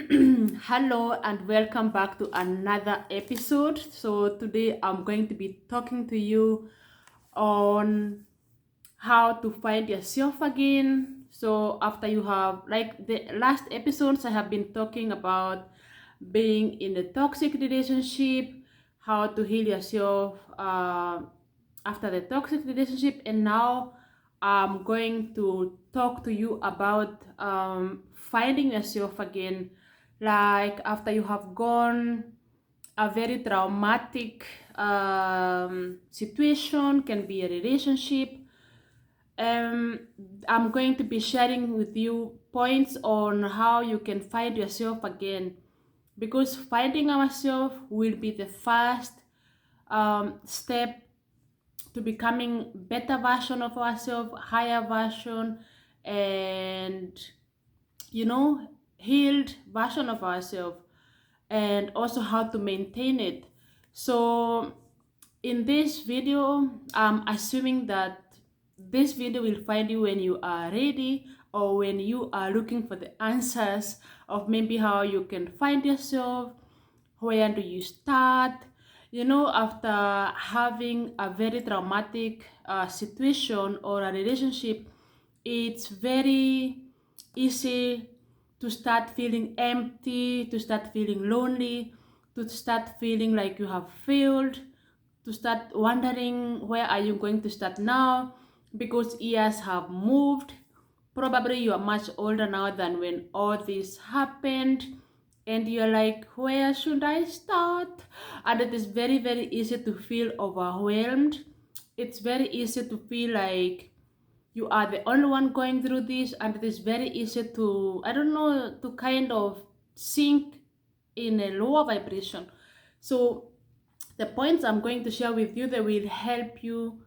Hello and welcome back to another episode. So today I'm going to be talking to you on how to find yourself again. So after you have, like the last episodes, I have been talking about being in a toxic relationship, how to heal yourself after the toxic relationship, and now I'm going to talk to you about finding yourself again, like after you have gone a very traumatic situation, can be a relationship. um, I'm going to be sharing with you points on how you can find yourself again, because finding ourselves will be the first step to becoming better version of ourselves, higher version, and healed version of ourselves, and also how to maintain it. So in this video, I'm assuming that this video will find you when you are ready, or when you are looking for the answers of maybe how you can find yourself, where do you start, after having a very traumatic situation or a relationship. It's very easy to start feeling empty, to start feeling lonely, to start feeling like you have failed, to start wondering where are you going to start now, because years have moved. Probably you are much older now than when all this happened, and you're like, where should I start? And it is very, very easy to feel overwhelmed. It's very easy to feel like you are the only one going through this, and it is very easy to, I don't know, to kind of sink in a lower vibration. So the points I'm going to share with you, they will help you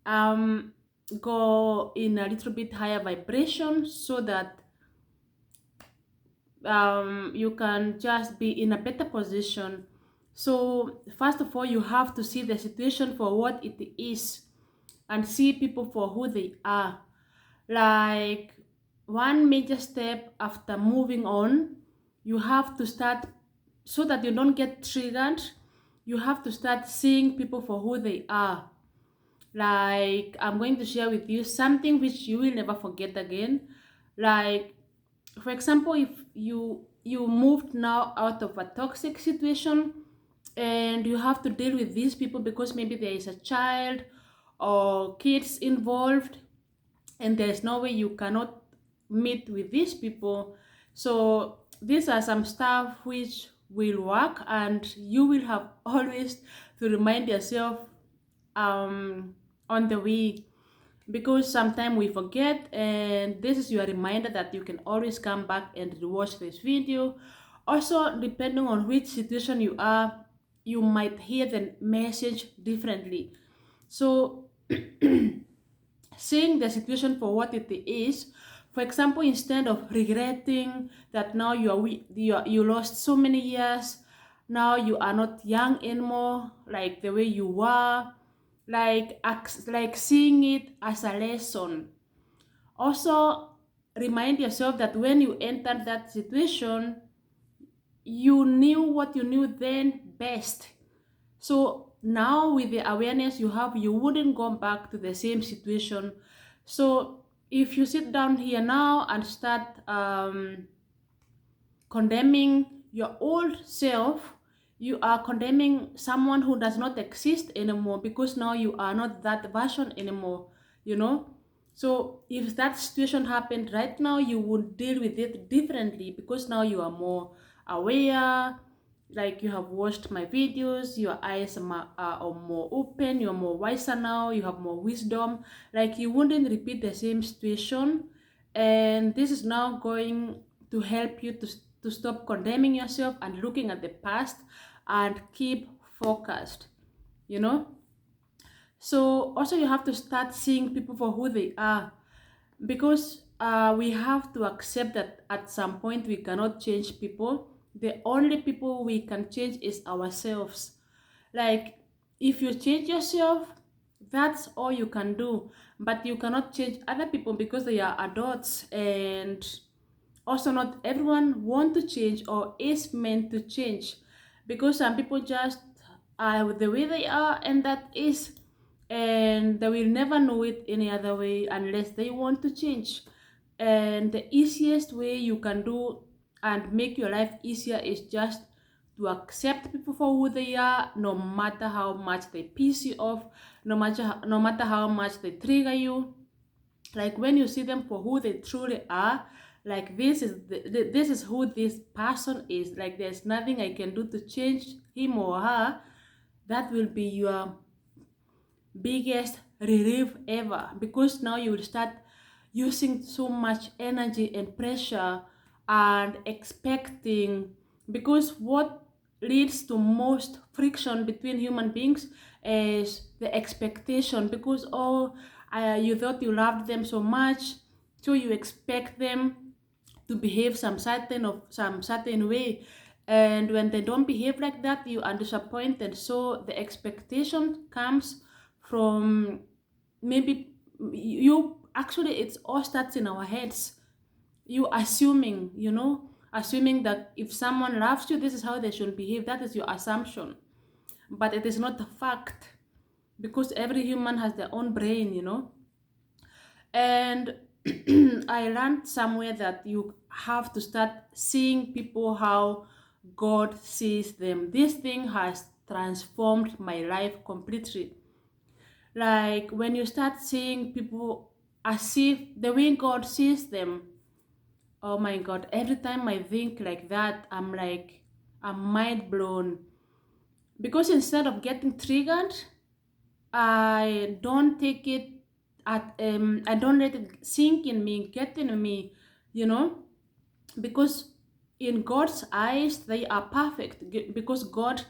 um, go in a little bit higher vibration, so that you can just be in a better position. So first of all, you have to see the situation for what it is, and see people for who they are. Like, one major step after moving on, you have to start, so that you don't get triggered, you have to start seeing people for who they are. Like, I'm going to share with you something which you will never forget again. Like, for example, if you moved now out of a toxic situation, and you have to deal with these people because maybe there is a child or kids involved, and there's no way you cannot meet with these people. So these are some stuff which will work, and you will have always to remind yourself um, on the way, because sometimes we forget, and this is your reminder that you can always come back and watch this video. Also, depending on which situation you are, you might hear the message differently. So seeing the situation for what it is. For example, instead of regretting that now you lost so many years, now you are not young anymore, like the way you were, like seeing it as a lesson. Also, remind yourself that when you entered that situation, you knew what you knew then best. So now with the awareness you have, you wouldn't go back to the same situation. So if you sit down here now and start condemning your old self, you are condemning someone who does not exist anymore, because now you are not that version anymore, you know. So if that situation happened right now, you would deal with it differently, because now you are more aware. Like, you have watched my videos, your eyes are more open, you're more wiser now, you have more wisdom. Like, you wouldn't repeat the same situation, and this is now going to help you to stop condemning yourself and looking at the past, and keep focused, you know. So also you have to start seeing people for who they are, because we have to accept that at some point we cannot change people. The only people we can change is ourselves. Like, if you change yourself, that's all you can do. But you cannot change other people, because they are adults, and Also, not everyone want to change or is meant to change, because some people just are the way they are, and that is, and they will never know it any other way unless they want to change. And the easiest way you can do and make your life easier is just to accept people for who they are, no matter how much they piss you off, no matter how much they trigger you. Like when you see them for who they truly are, like this is who this person is, like there's nothing I can do to change him or her. That will be your biggest relief ever, because now you will start using so much energy and pressure and expecting, because what leads to most friction between human beings is the expectation, because you thought you loved them so much, so you expect them to behave some certain way, and when they don't behave like that, you are disappointed. So the expectation comes from, maybe you actually, it's all starts in our heads. You assuming that if someone loves you, this is how they should behave. That is your assumption, but it is not a fact, because every human has their own brain. And I learned somewhere that you have to start seeing people how God sees them. This thing has transformed my life completely. Like when you start seeing people as if the way God sees them, oh my God, every time I think like that, I'm mind blown. Because instead of getting triggered, I don't take it I don't let it sink in me, get in me, you know, because in God's eyes they are perfect, because God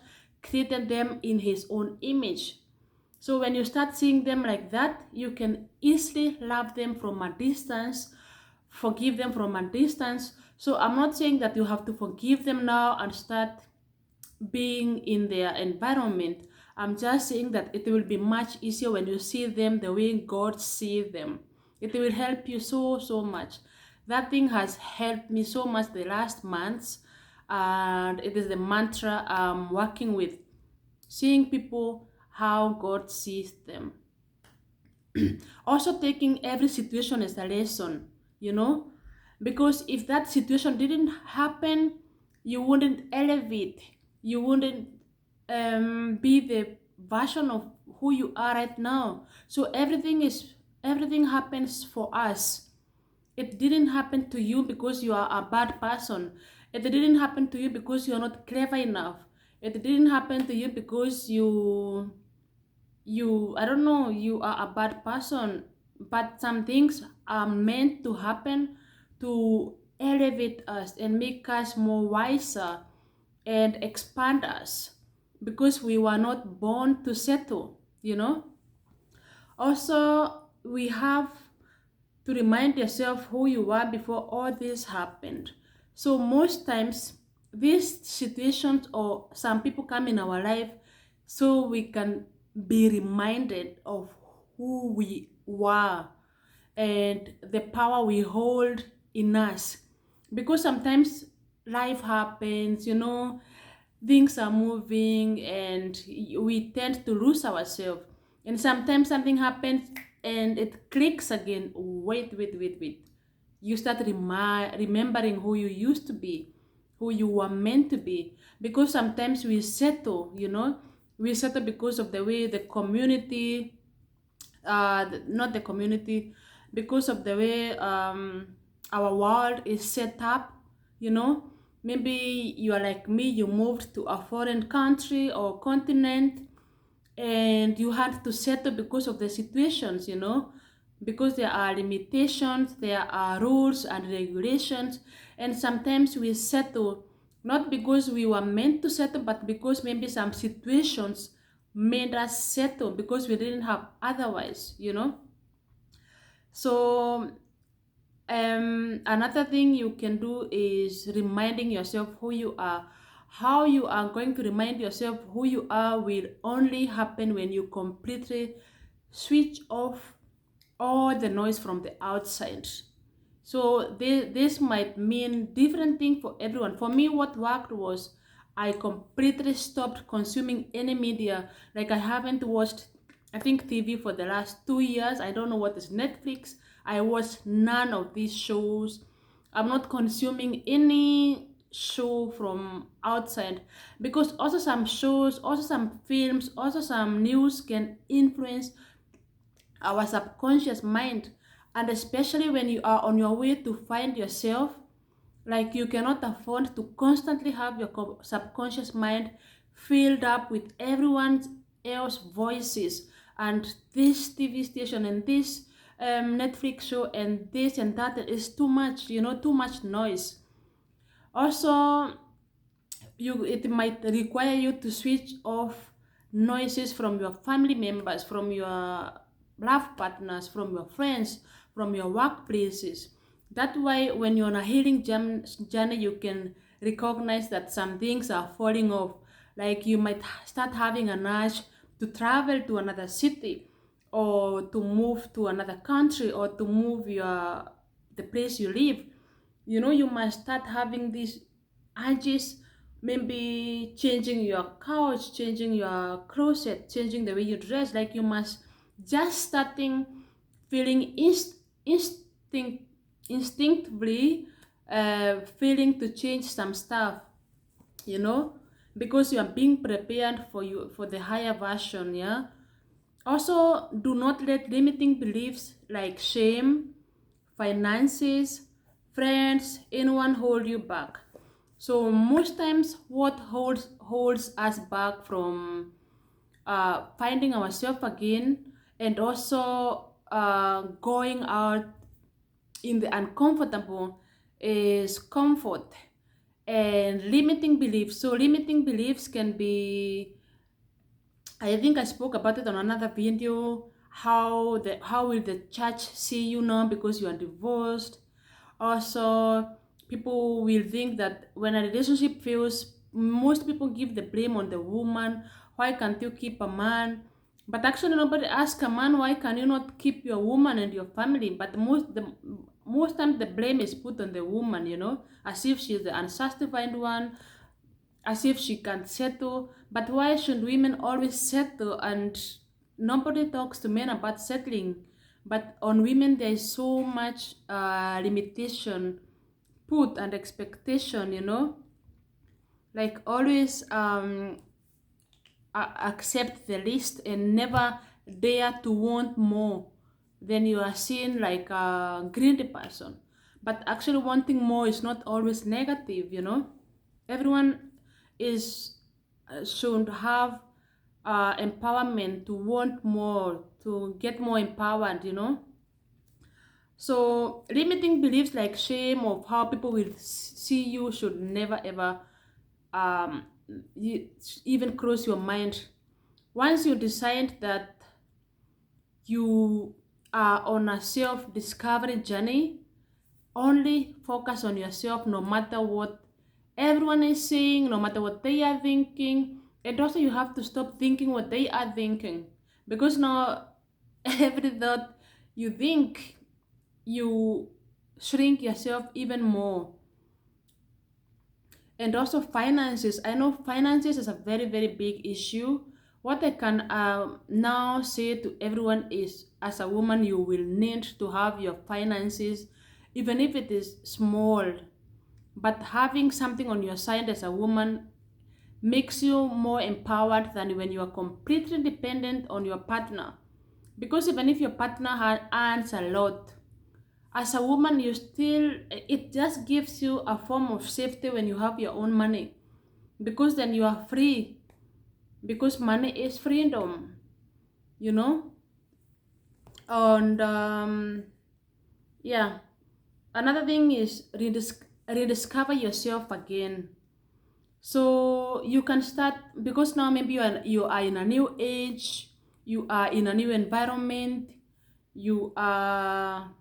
created them in his own image. So when you start seeing them like that, you can easily love them from a distance, forgive them from a distance. So I'm not saying that you have to forgive them now and start being in their environment. I'm just saying that it will be much easier when you see them the way God sees them. It will help you so much. That thing has helped me so much the last months, and it is the mantra I'm working with. Seeing people how God sees them. Also taking every situation as a lesson, you know, because if that situation didn't happen, you wouldn't elevate, you wouldn't be the version of who you are right now. So everything happens for us. It didn't happen to you because you are a bad person. It didn't happen to you because you are not clever enough. It didn't happen to you because you I don't know, you are a bad person. But some things are meant to happen to elevate us and make us more wiser and expand us, because we were not born to settle. Also, we have to remind yourself who you were before all this happened. So most times these situations or some people come in our life so we can be reminded of who we were and the power we hold in us. Because sometimes life happens, things are moving and we tend to lose ourselves. And sometimes something happens and it clicks again. Wait. You start remembering who you used to be, who you were meant to be. Because sometimes we settle because of the way the community, not the community, because of the way our world is set up. you know Maybe you are like me, you moved to a foreign country or continent, and you had to settle because of the situations, because there are limitations, there are rules and regulations. And sometimes we settle not because we were meant to settle, but because maybe some situations made us settle because we didn't have otherwise. So another thing you can do is reminding yourself who you are. How you are going to remind yourself who you are will only happen when you completely switch off all the noise from the outside. So this might mean different thing for everyone. For me, what worked was I completely stopped consuming any media. Like I haven't watched, I think, TV for the last 2 years. I don't know what is Netflix. I watched none of these shows. I'm not consuming any show from outside, because also some shows, also some films, also some news can influence our subconscious mind. And especially when you are on your way to find yourself, like you cannot afford to constantly have your subconscious mind filled up with everyone else voices, and this TV station and this Netflix show and this and that is too much, too much noise. Also, it might require you to switch off noises from your family members, from your love partners, from your friends, from your workplaces. That way, when you're on a healing journey, you can recognize that some things are falling off. Like you might start having an urge to travel to another city, or to move to another country, or to move the place you live. You must start having these urges, maybe changing your couch, changing your closet, changing the way you dress. Like you must just starting feeling instinct instinctively, feeling to change some stuff, you know because you are being prepared for the higher version. Yeah. Also, do not let limiting beliefs like shame, finances, friends, anyone hold you back. So most times, what holds us back from finding ourselves again, and also going out in the uncomfortable, is comfort and limiting beliefs. So limiting beliefs can be, I think I spoke about it on another video. How will the church see you now because you are divorced? Also, people will think that when a relationship fails, most people give the blame on the woman. Why can't you keep a man? But actually, nobody asks a man, why can you not keep your woman and your family? But most times the blame is put on the woman, as if she's the unsatisfied one, as if she can settle. But why should women always settle? And nobody talks to men about settling. But on women, there is so much limitation put and expectation, like always accept the least and never dare to want more. Then you are seen like a greedy person. But actually, wanting more is not always negative. Everyone is should have empowerment to want more, to get more empowered. So limiting beliefs like shame of how people will see you should never ever um, even cross your mind. Once you decide that you are on a self-discovery journey, only focus on yourself, no matter what everyone is saying, no matter what they are thinking. And also you have to stop thinking what they are thinking, because now every thought you think, you shrink yourself even more. And also finances, I know finances is a very very big issue. What I can now say to everyone is, as a woman, you will need to have your finances, even if it is small. But having something on your side as a woman makes you more empowered than when you are completely dependent on your partner. Because even if your partner earns a lot, as a woman, it just gives you a form of safety when you have your own money, because then you are free, because money is freedom, you know and yeah. Another thing is rediscover yourself again. So you can start, because now maybe you are in a new age, you are in a new environment, you are,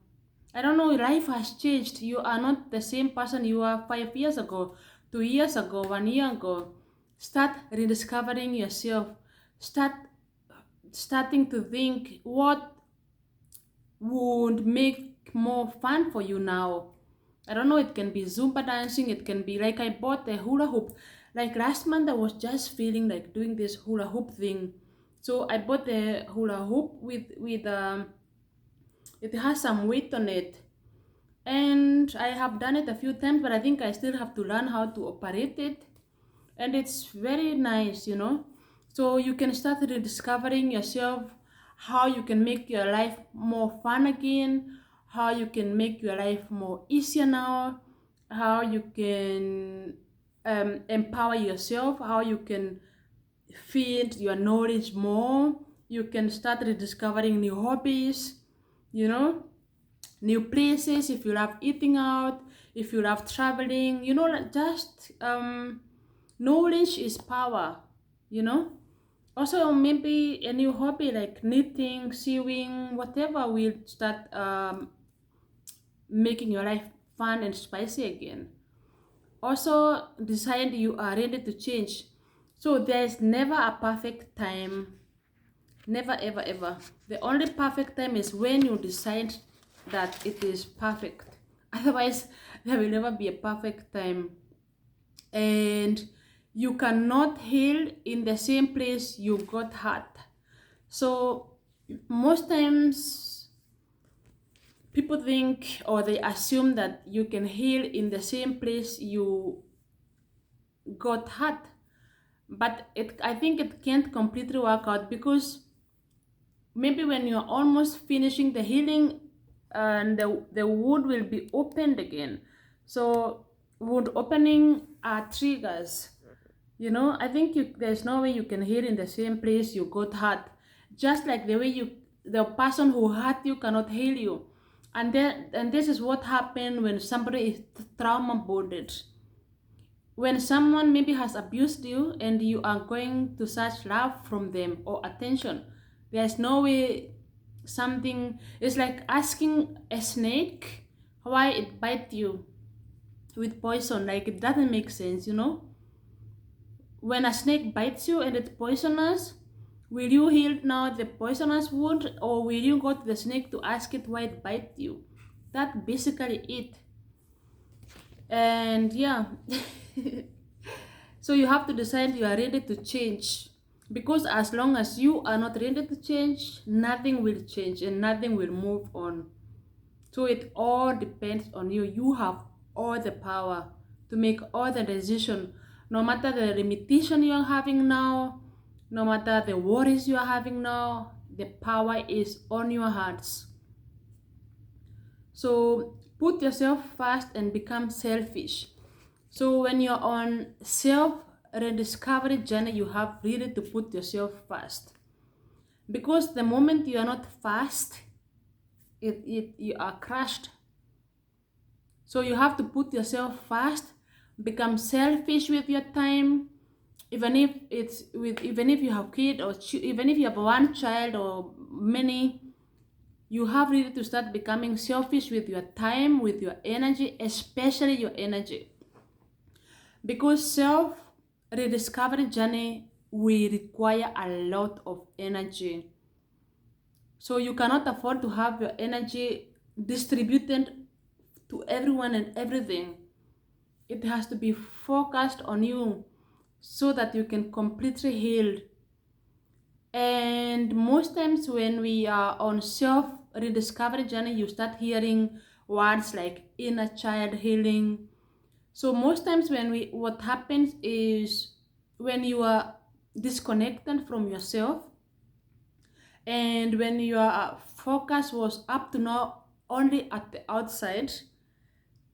I don't know, life has changed. You are not the same person you were 5 years ago, 2 years ago, 1 year ago. Start rediscovering yourself. Starting to think what would make more fun for you now. I don't know, it can be Zumba dancing, it can be like I bought a hula hoop. Like last month I was just feeling like doing this hula hoop thing. So I bought the hula hoop with it has some weight on it. And I have done it a few times, but I think I still have to learn how to operate it. And it's very nice, you know. So you can start rediscovering yourself, how you can make your life more fun again, how you can make your life more easier now, how you can empower yourself, how you can feed your knowledge more. You can start rediscovering new hobbies, you know, new places. If you love eating out, if you love traveling, you know, like just knowledge is power, you know. Also maybe a new hobby like knitting, sewing, whatever will start making your life fun and spicy again. Also decide you are ready to change. So there's never a perfect time. Never ever ever. The only perfect time is when you decide that it is perfect. Otherwise, there will never be a perfect time. And you cannot heal in the same place you got hurt. So most times people think or they assume that you can heal in the same place you got hurt. But I think it can't completely work out, because maybe when you're almost finishing the healing and the wound will be opened again. So wound opening are triggers, you know. I think there's no way you can heal in the same place you got hurt, just like the way the person who hurt you cannot heal you. And this is what happened when somebody is trauma bonded. When someone maybe has abused you and you are going to search love from them or attention, there's no way. Something is like asking a snake why it bite you with poison. Like, it doesn't make sense, you know. When a snake bites you and it's poisonous, will you heal now the poisonous wound, or will you go to the snake to ask it why it bite you? That's basically it. And yeah. So you have to decide you are ready to change, because as long as you are not ready to change, nothing will change and nothing will move on. So it all depends on you. You have all the power to make all the decision, no matter the limitation you are having now, no matter the worries you are having now. The power is on your hands. So put yourself first and become selfish. So when you're on self rediscovery journey, you have really to put yourself first, because the moment you are not fast, you are crushed. So you have to put yourself first, become selfish with your time. Even if even if you have kid, or even if you have one child or many, you have really to start becoming selfish with your time, with your energy, especially your energy. Because self rediscovery journey will require a lot of energy. So you cannot afford to have your energy distributed to everyone and everything. It has to be focused on you so that you can completely heal. And most times when we are on self rediscovery journey, you start hearing words like inner child healing. So most times what happens is, when you are disconnected from yourself, and when your focus was up to now only at the outside,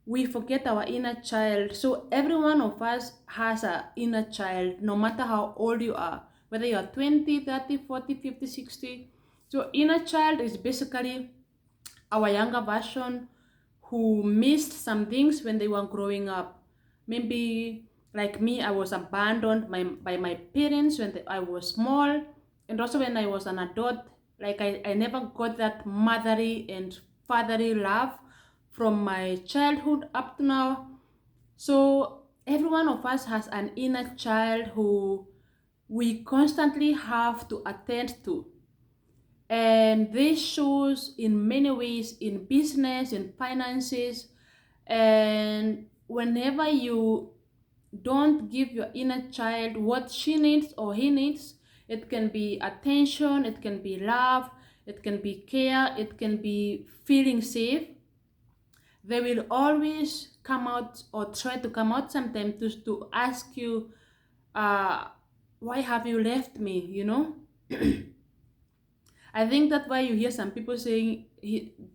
we forget our inner child. So every one of us has an inner child, no matter how old you are, whether you are 20, 30, 40, 50, 60. So inner child is basically our younger version who missed some things when they were growing up. Maybe like me, I was abandoned by my parents when I was small, and also when I was an adult. Like I never got that motherly and fatherly love from my childhood up to now. So every one of us has an inner child who we constantly have to attend to. And this shows in many ways, in business, in finances. And whenever you don't give your inner child what she needs or he needs, it can be attention, it can be love, it can be care, it can be feeling safe. They will always come out or try to come out sometimes to ask you, uh, why have you left me, you know? I think that's why you hear some people saying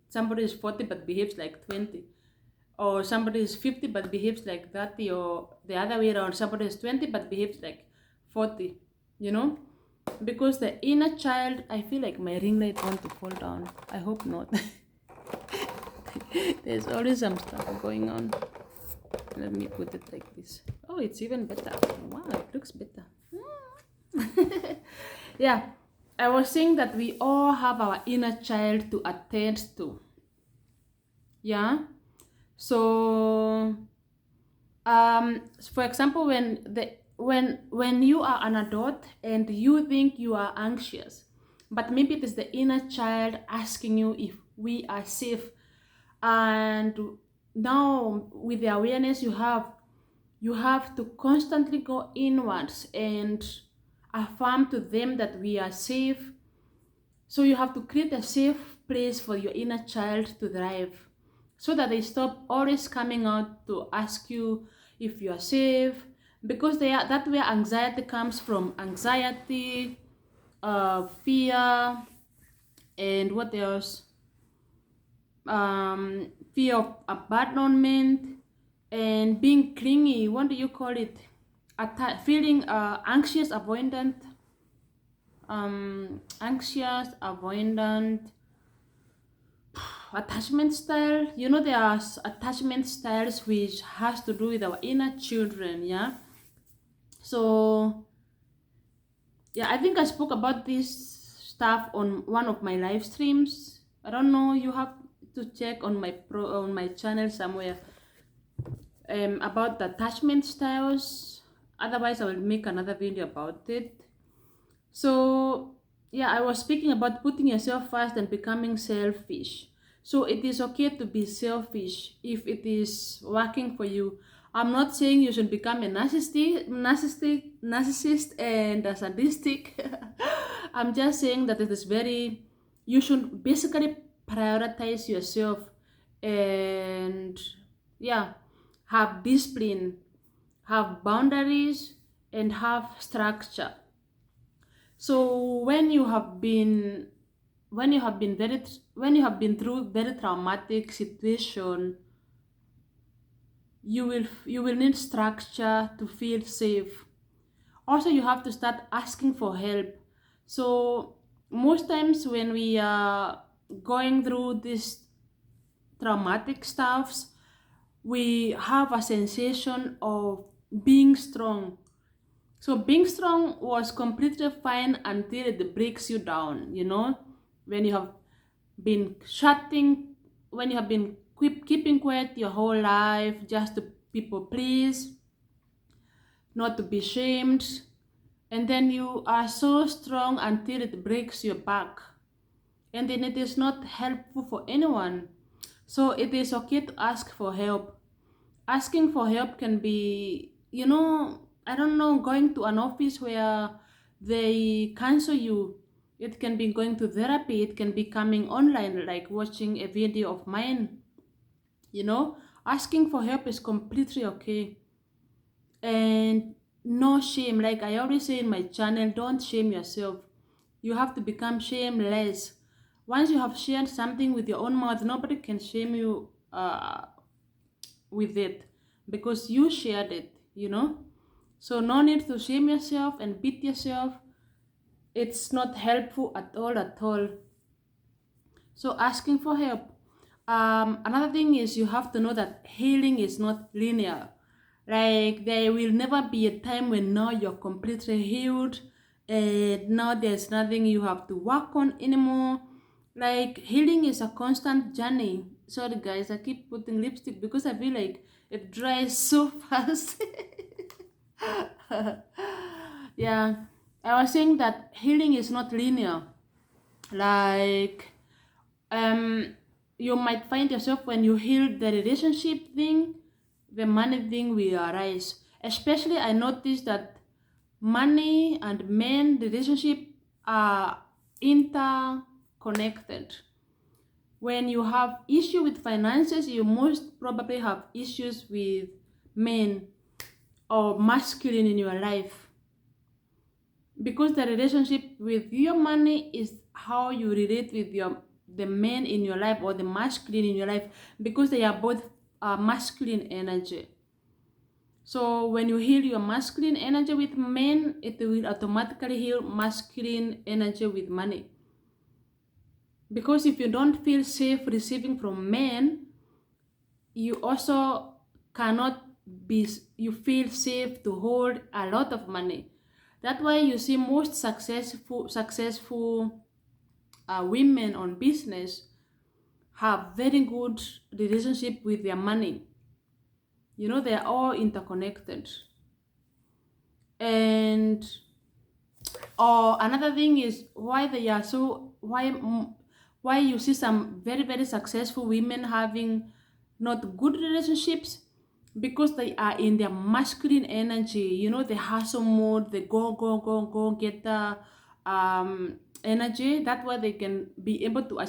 somebody is 40 but behaves like 20, or somebody is 50 but behaves like 30, or the other way around, somebody is 20 but behaves like 40, you know? Because the inner child, I feel like my ring light want to fall down. I hope not. There's always some stuff going on. Let me put it like this. Oh, it's even better. Wow, it looks better. Yeah, I was saying that we all have our inner child to attend to. Yeah. So, for example, when you are an adult and you think you are anxious, but maybe it is the inner child asking you if we are safe. And now with the awareness you have to constantly go inwards and affirm to them that we are safe. So you have to create a safe place for your inner child to thrive, so that they stop always coming out to ask you if you are safe, because that way anxiety comes from anxiety, fear, and what else? Fear of abandonment and being clingy. What do you call it? Feeling anxious, avoidant attachment style. You know, there are attachment styles which has to do with our inner children. Yeah. So yeah, I think I spoke about this stuff on one of my live streams. I don't know. You have to check on my channel somewhere about the attachment styles. Otherwise, I will make another video about it. So yeah, I was speaking about putting yourself first and becoming selfish. So it is okay to be selfish if it is working for you. I'm not saying you should become a narcissist and a sadistic. I'm just saying that you should basically prioritize yourself and yeah, have discipline, have boundaries, and have structure. So when you have been through very traumatic situation, you will need structure to feel safe. Also, you have to start asking for help. So most times when we are going through these traumatic stuffs, we have a sensation of being strong. So being strong was completely fine until it breaks you down, you know, when you have been when you have been keeping quiet your whole life just to people please, not to be shamed, and then you are so strong until it breaks your back. And then it is not helpful for anyone. So it is okay to ask for help. Asking for help can be, you know, I don't know, going to an office where they cancel you. It can be going to therapy. It can be coming online, like watching a video of mine. You know, asking for help is completely okay. And no shame. Like I always say in my channel, don't shame yourself. You have to become shameless. Once you have shared something with your own mouth, nobody can shame you with it, because you shared it, you know. So no need to shame yourself and beat yourself. It's not helpful at all. So asking for help. Another thing is you have to know that healing is not linear. Like there will never be a time when now you're completely healed and now there's nothing you have to work on anymore. Like healing is a constant journey. Sorry guys, I keep putting lipstick because I feel like it dries so fast. Yeah, I was saying that healing is not linear. Like, you might find yourself when you heal the relationship thing, the money thing will arise. Especially, I noticed that money and men relationship are interconnected. When you have issue with finances, you most probably have issues with men or masculine in your life, because the relationship with your money is how you relate with the men in your life or the masculine in your life, because they are both masculine energy. So when you heal your masculine energy with men, it will automatically heal masculine energy with money. Because if you don't feel safe receiving from men, you also cannot be, you feel safe to hold a lot of money. That's why you see most successful women on business have very good relationship with their money. You know, they're all interconnected. And or another thing is why they are so why you see some very successful women having not good relationships, because they are in their masculine energy. You know, the hustle mode, the go get the energy. That's why they can be able to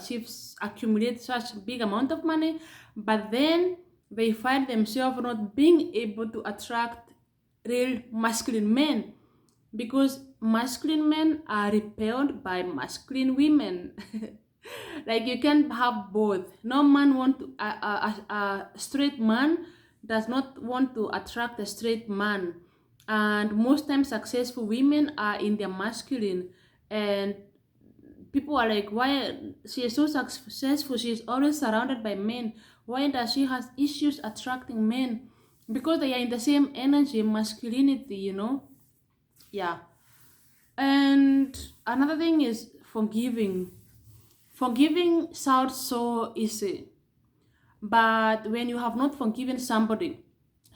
accumulate such big amount of money, but then they find themselves not being able to attract real masculine men, because masculine men are repelled by masculine women. Like, you can't have both. No man want to a straight man does not want to attract a straight man. And most times successful women are in their masculine, and people are like, why she is so successful, she is always surrounded by men, why does she has issues attracting men? Because they are in the same energy, masculinity, you know. Yeah. And another thing is forgiving. Forgiving sounds so easy, but when you have not forgiven somebody,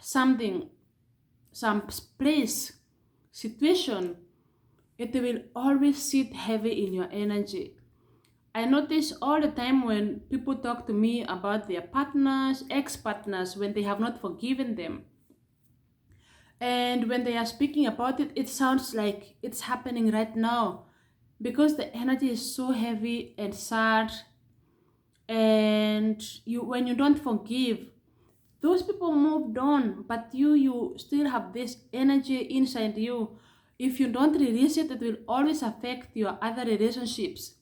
something, some place, situation, it will always sit heavy in your energy. I notice all the time when people talk to me about their partners, ex-partners, when they have not forgiven them. And when they are speaking about it, it sounds like it's happening right now, because the energy is so heavy and sad. And you, when you don't forgive, those people moved on, but you still have this energy inside you. If you don't release it, it will always affect your other relationships,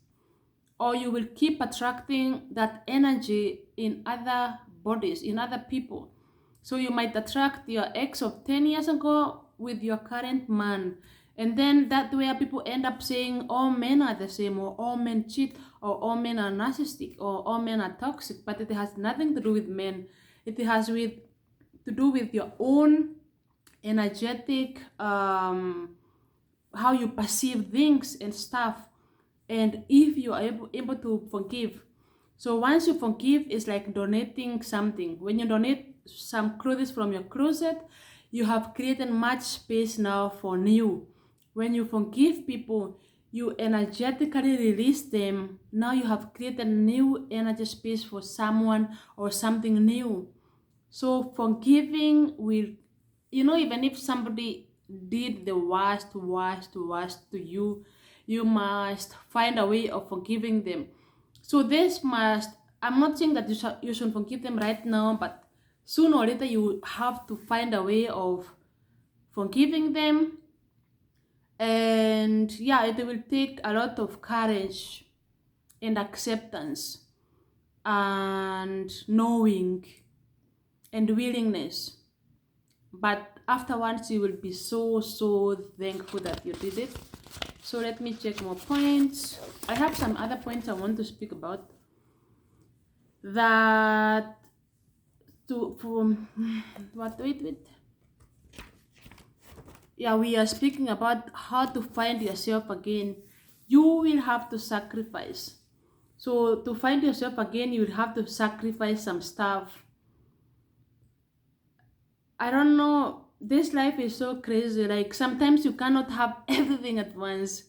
or you will keep attracting that energy in other bodies, in other people. So you might attract your ex of 10 years ago with your current man. And then that way people end up saying all men are the same, or all men cheat, or all men are narcissistic, or all men are toxic. But it has nothing to do with men. It has to do with your own energetic, how you perceive things and stuff. And if you are able to forgive, so once you forgive, it's like donating something. When you donate some clothes from your closet, you have created much space now for new. When you forgive people, you energetically release them. Now you have created new energy space for someone or something new. So forgiving will, you know, even if somebody did the worst to you, you must find a way of forgiving them. So this must, I'm not saying that you should forgive them right now, but sooner or later you have to find a way of forgiving them. And yeah, it will take a lot of courage and acceptance and knowing and willingness. But afterwards you will be so thankful that you did it. So let me check more points. I have some other points I want to speak about. That to from what wait. Yeah, we are speaking about how to find yourself again. You will have to sacrifice. So to find yourself again, you will have to sacrifice some stuff. I don't know. This life is so crazy. Like, sometimes you cannot have everything at once.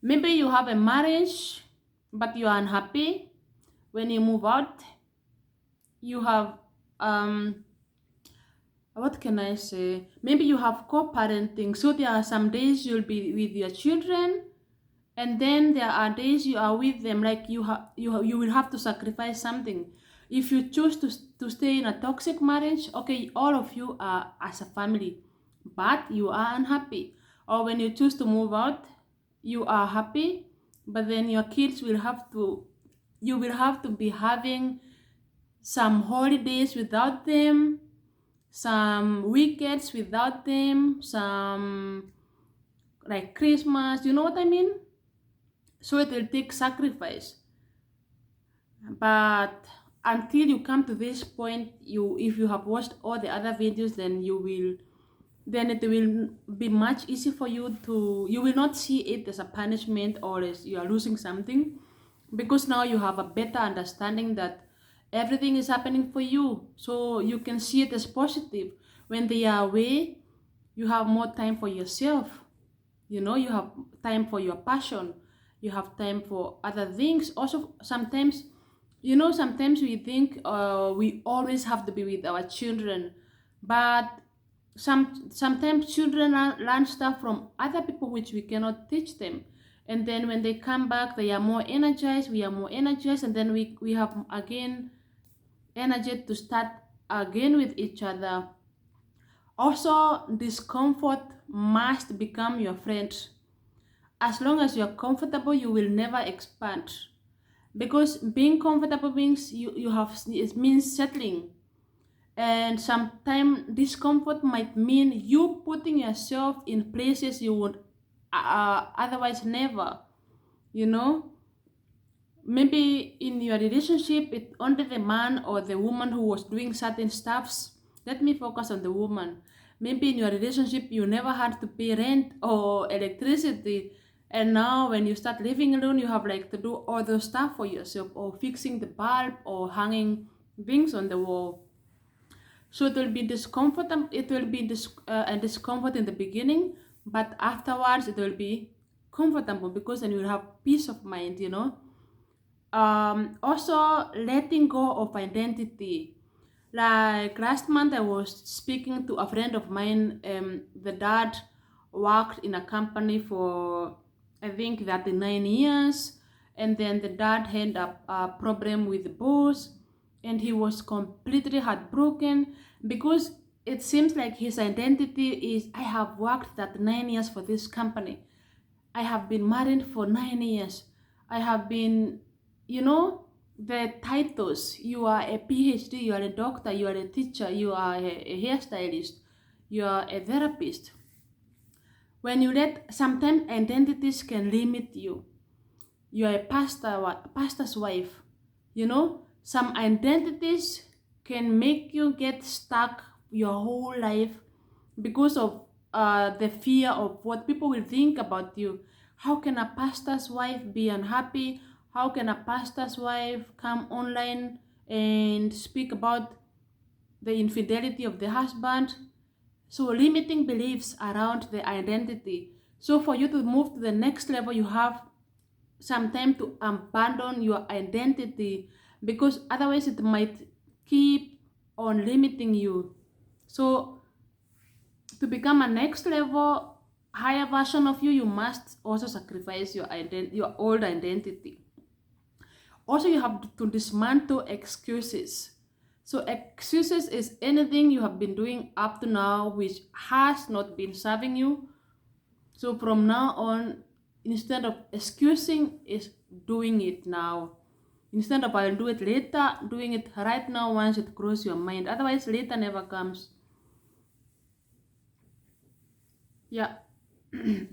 Maybe you have a marriage, but you are unhappy. When you move out, you have what can I say? Maybe you have co-parenting. So there are some days you'll be with your children, and then there are days you are with them. Like you will have to sacrifice something. If you choose to stay in a toxic marriage, okay, all of you are as a family, but you are unhappy. Or when you choose to move out, you are happy, but then your kids will have to. You will have to be having some holidays without them, some weekends without them, some like Christmas, you know what I mean? So it will take sacrifice. But until you come to this point, if you have watched all the other videos, then it will be much easier for you to, you will not see it as a punishment or as you are losing something, because now you have a better understanding that everything is happening for you, so you can see it as positive. When they are away, you have more time for yourself, you have time for your passion, you have time for other things also. Sometimes, sometimes we think we always have to be with our children, but sometimes children learn stuff from other people which we cannot teach them, and then when they come back they are more energized, we are more energized, and then we have again energy to start again with each other. Also, discomfort must become your friend. As long as you're comfortable, you will never expand, because being comfortable means you have, it means settling. And sometimes discomfort might mean you putting yourself in places you would otherwise never, you know maybe in your relationship it only the man or the woman who was doing certain stuffs. Let me focus on the woman. Maybe in your relationship you never had to pay rent or electricity, and now when you start living alone you have like to do all those stuff for yourself, or fixing the bulb or hanging things on the wall. So it will be discomfort. It will be a discomfort in the beginning, but afterwards it will be comfortable, because then you will have peace of mind. Also, letting go of identity. Like last month, I was speaking to a friend of mine. The dad worked in a company for, I think, 39 years, and then the dad had a problem with the boss, and he was completely heartbroken, because it seems like his identity is, I have worked 9 years for this company. I have been married for 9 years. I have been, the titles. You are a PhD, you are a doctor, you are a teacher, you are a hairstylist, you are a therapist. When you let, sometimes identities can limit you. You are a pastor's wife. Some identities can make you get stuck your whole life, because of the fear of what people will think about you. How can a pastor's wife be unhappy? How can a pastor's wife come online and speak about the infidelity of the husband? So limiting beliefs around the identity. So for you to move to the next level, you have some time to abandon your identity, because otherwise it might keep on limiting you. So to become a next level higher version of you, you must also sacrifice your old identity. Also, you have to dismantle excuses. So excuses is anything you have been doing up to now which has not been serving you. So from now on, instead of excusing, is doing it now. Instead of I'll do it later, doing it right now once it crosses your mind. Otherwise, later never comes. Yeah.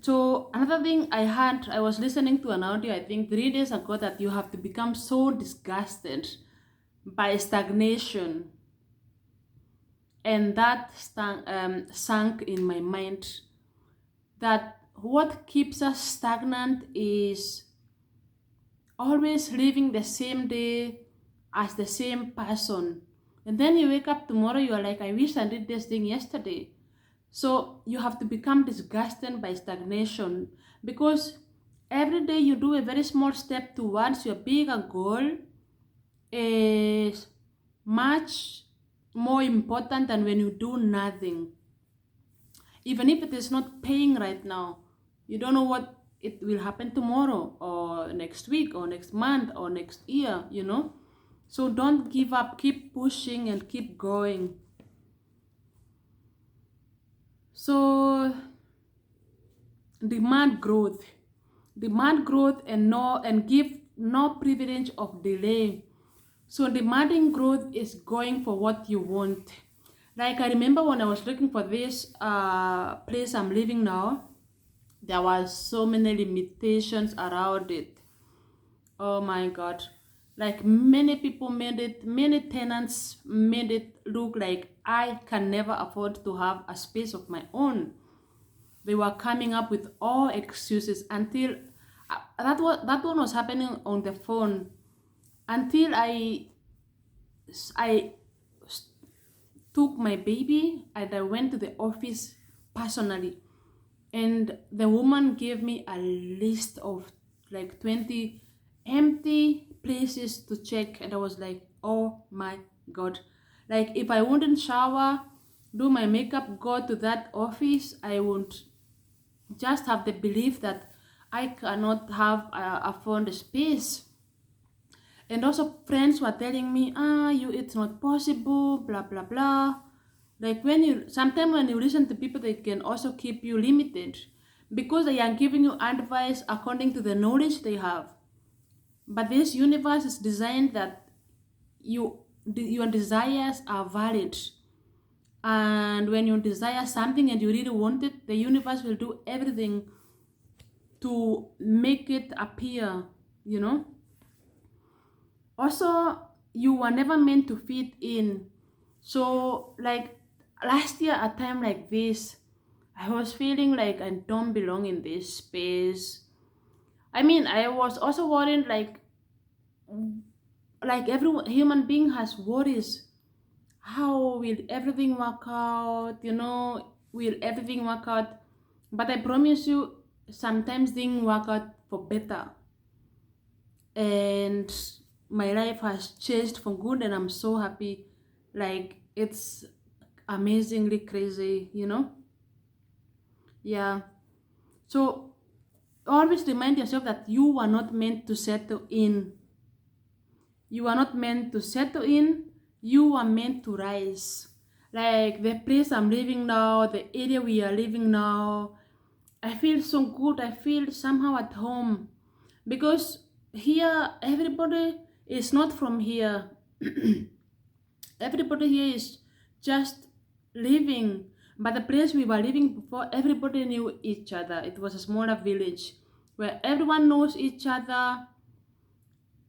So another thing I was listening to an audio, I think 3 days ago, that you have to become so disgusted by stagnation. And that sunk in my mind, that what keeps us stagnant is always living the same day as the same person. And then you wake up tomorrow, you are like, I wish I did this thing yesterday. So you have to become disgusted by stagnation, because every day you do a very small step towards your bigger goal is much more important than when you do nothing. Even if it is not paying right now, you don't know what it will happen tomorrow or next week or next month or next year, you know. So don't give up, keep pushing and keep going. So demand growth, and give no privilege of delay. So demanding growth is going for what you want. Like I remember when I was looking for this place I'm living now, there was so many limitations around it. Oh my god. Like many people made it, many tenants made it look like I can never afford to have a space of my own. They were coming up with all excuses until that one was happening on the phone until I took my baby and I went to the office personally, and the woman gave me a list of like 20 empty places to check, and I was like, oh my god. Like if I wouldn't shower, do my makeup, go to that office, I won't just have the belief that I cannot have afford space. And also friends were telling me, you, it's not possible, blah blah blah. Like when you sometimes when you listen to people, they can also keep you limited because they are giving you advice according to the knowledge they have. But this universe is designed that your desires are valid, and when you desire something and you really want it, the universe will do everything to make it appear, you know. Also, you were never meant to fit in. So like last year at a time like this, I was feeling like I don't belong in this space. I mean, I was also worried like every human being has worries. How will everything work out? You know, will everything work out? But I promise you, sometimes things work out for better. And my life has changed for good, and I'm so happy. Like, it's amazingly crazy, you know? Yeah. So, always remind yourself that you are not meant to settle in. You are not meant to settle in, you are meant to rise. Like the place I'm living now, the area we are living now, I feel so good. I feel somehow at home because here everybody is not from here. Everybody here is just living. But the place we were living before, everybody knew each other. It was a smaller village where everyone knows each other,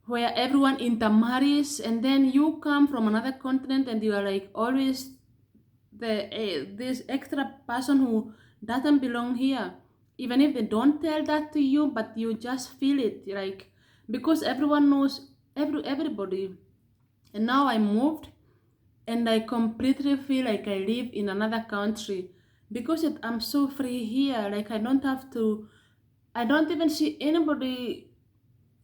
where everyone intermarries, and then you come from another continent and you are like always this extra person who doesn't belong here, even if they don't tell that to you, but you just feel it, like because everyone knows everybody. And now I moved and I completely feel like I live in another country because I'm so free here. Like I don't even see anybody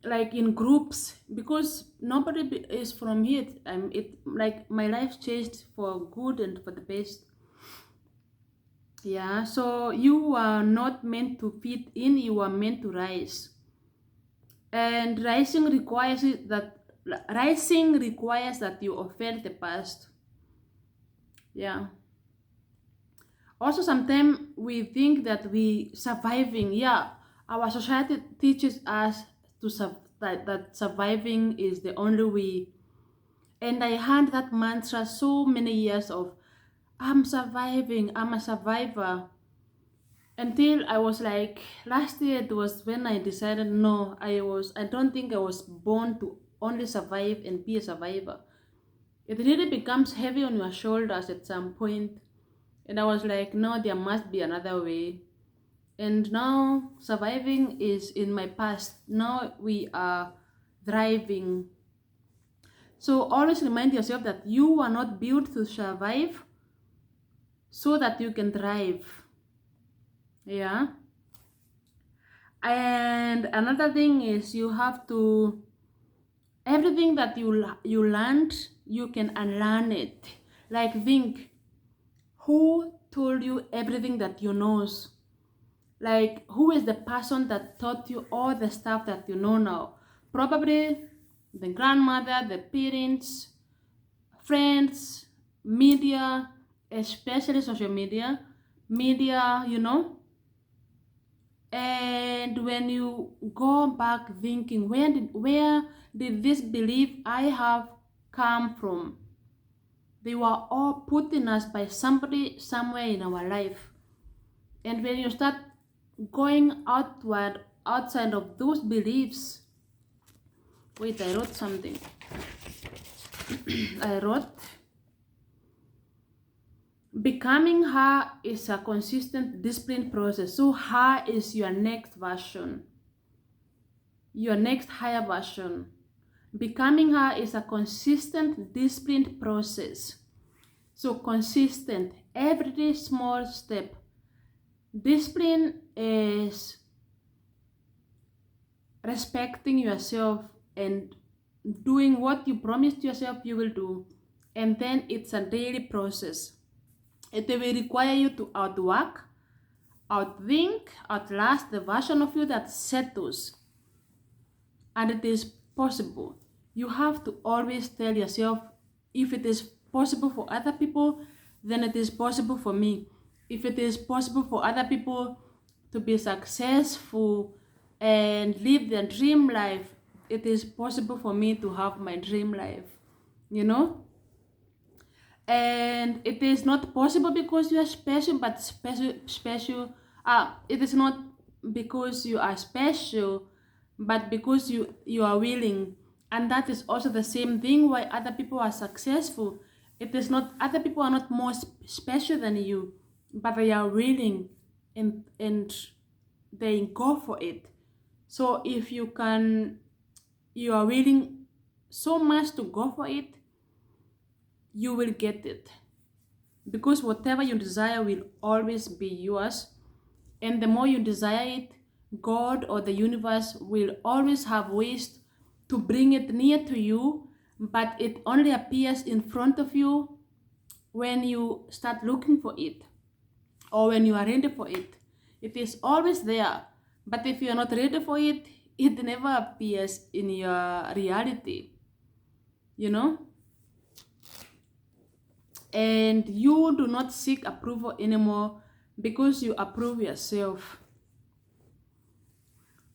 like in groups because nobody is from here. It like my life changed for good and for the best. Yeah, so you are not meant to fit in, you are meant to rise. And rising requires that you offend the past. Yeah. Also, sometimes we think that we surviving. Yeah, our society teaches us that surviving is the only way. And I had that mantra so many years of I'm surviving, I'm a survivor. Until I was like last year, it was when I decided no, I don't think I was born to only survive and be a survivor. It really becomes heavy on your shoulders at some point. And I was like, no, there must be another way. And now surviving is in my past. Now we are thriving. So always remind yourself that you are not built to survive so that you can thrive. Yeah. And another thing is you have to, everything that you learned, you can unlearn it. Like think, who told you everything that you knows? Like who is the person that taught you all the stuff that you know now? Probably the grandmother, the parents, friends, media, especially social media, you know. And when you go back thinking, where did this belief I have come from? They were all put in us by somebody somewhere in our life. And when you start going outward, outside of those beliefs, wait, I wrote something. I wrote, becoming her is a consistent discipline process. So her is your next version, your next higher version. Becoming her is a consistent disciplined process. So consistent, every small step. Discipline is respecting yourself and doing what you promised yourself you will do. And then it's a daily process. It will require you to outwork, outthink, outlast the version of you that settles. And it is possible. You have to always tell yourself, if it is possible for other people, then it is possible for me. If it is possible for other people to be successful and live their dream life, it is possible for me to have my dream life, you know? And it is not possible because you are special, but it is not because you are special, but because you are willing. And that is also the same thing why other people are successful. It is not, other people are not more special than you, but they are willing, and they go for it. So if you are willing so much to go for it, you will get it, because whatever you desire will always be yours. And the more you desire it, God or the universe will always have ways to bring it near to you, but it only appears in front of you when you start looking for it, or when you are ready for it. It is always there, but if you are not ready for it, it never appears in your reality, you know. And you do not seek approval anymore, because you approve yourself.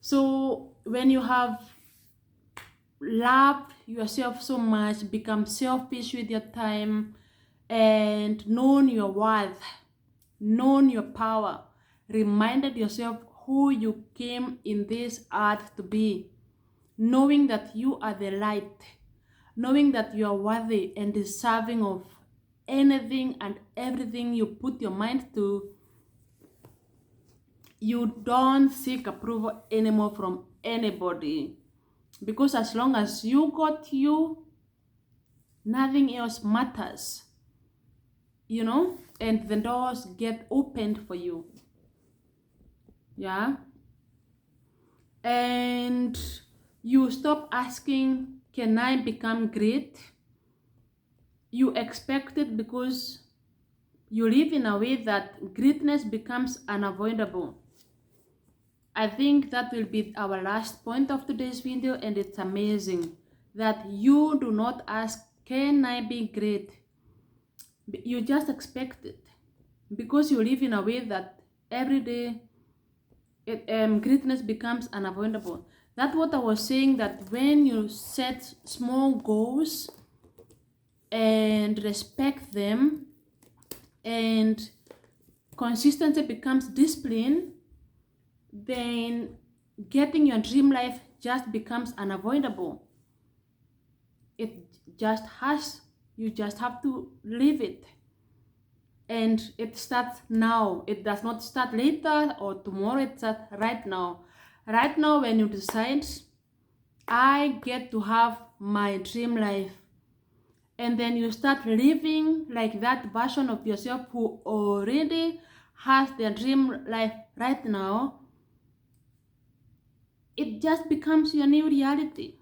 So when you have loved yourself so much, become selfish with your time, and known your worth, known your power, reminded yourself who you came in this earth to be, knowing that you are the light, knowing that you are worthy and deserving of anything and everything you put your mind to, you don't seek approval anymore from anybody. Because as long as you got you, nothing else matters, you know, and the doors get opened for you. Yeah. And you stop asking, can I become great? You expect it because you live in a way that greatness becomes unavoidable. I think that will be our last point of today's video, and it's amazing that you do not ask, can I be great? You just expect it because you live in a way that every day greatness becomes unavoidable. That's what I was saying, that when you set small goals and respect them, and consistency becomes discipline, then getting your dream life just becomes unavoidable. It just has, you just have to live it. And it starts now. It does not start later or tomorrow, it starts right now. Right now, when you decide, I get to have my dream life, and then you start living like that version of yourself who already has their dream life right now, it just becomes your new reality.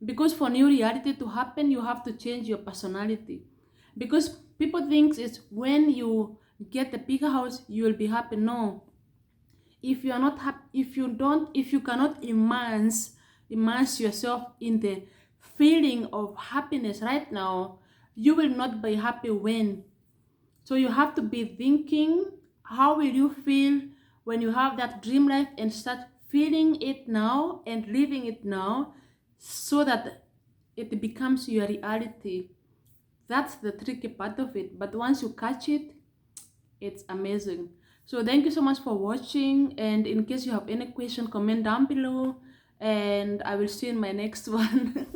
Because for new reality to happen, you have to change your personality. Because people think it's when you get a bigger house you will be happy. No, if you are not happy, if you cannot immerse yourself in the feeling of happiness right now, you will not be happy when. So you have to be thinking, how will you feel when you have that dream life, and start feeling it now and living it now, so that it becomes your reality. That's the tricky part of it. But once you catch it, it's amazing. So thank you so much for watching. And in case you have any question, comment down below. And I will see you in my next one.